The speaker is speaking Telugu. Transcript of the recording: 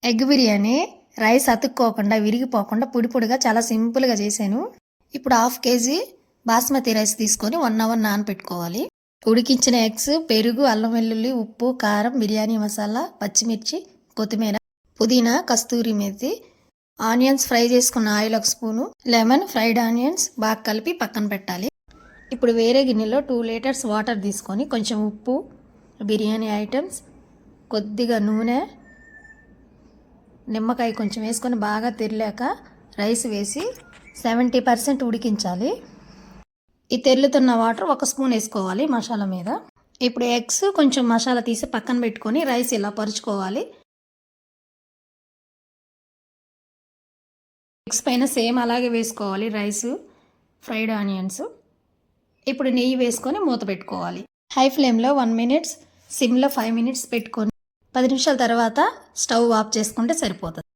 ఎగ్ బిర్యానీ రైస్ అతుక్కోకుండా విరిగిపోకుండా పొడి పొడిగా చాలా సింపుల్గా చేశాను. ఇప్పుడు 1/2 కేజీ బాస్మతి రైస్ తీసుకొని 1 అవర్ నానపెట్టుకోవాలి. ఉడికించిన ఎగ్స్, పెరుగు, అల్లం వెల్లుల్లి, ఉప్పు, కారం, బిర్యానీ మసాలా, పచ్చిమిర్చి, కొత్తిమీర, పుదీనా, కస్తూరి మేతి, ఆనియన్స్ ఫ్రై చేసుకున్న oil 1 spoon, lemon, fried onions బాగా కలిపి పక్కన పెట్టాలి. ఇప్పుడు వేరే గిన్నెలో 2 లీటర్స్ వాటర్ తీసుకొని కొంచెం ఉప్పు, బిర్యానీ ఐటమ్స్, కొద్దిగా నూనె, నిమ్మకాయ కొంచెం వేసుకొని బాగా తెరిలాక రైస్ వేసి 70% ఉడికించాలి. ఈ తెరులుతున్న వాటర్ 1 స్పూన్ వేసుకోవాలి మసాలా మీద. ఇప్పుడు ఎగ్స్ కొంచెం మసాలా తీసి పక్కన పెట్టుకొని రైస్ ఇలా పరుచుకోవాలి. ఎగ్స్ పైన సేమ్ అలాగే వేసుకోవాలి రైస్, ఫ్రైడ్ ఆనియన్స్. ఇప్పుడు నెయ్యి వేసుకొని మూత పెట్టుకోవాలి. హై ఫ్లేమ్లో 1 మినిట్స్, సిమ్లో 5 మినిట్స్ పెట్టుకొని 10 నిమిషాల తర్వాత స్టవ్ ఆఫ్ చేసుకుంటే సరిపోతుంది.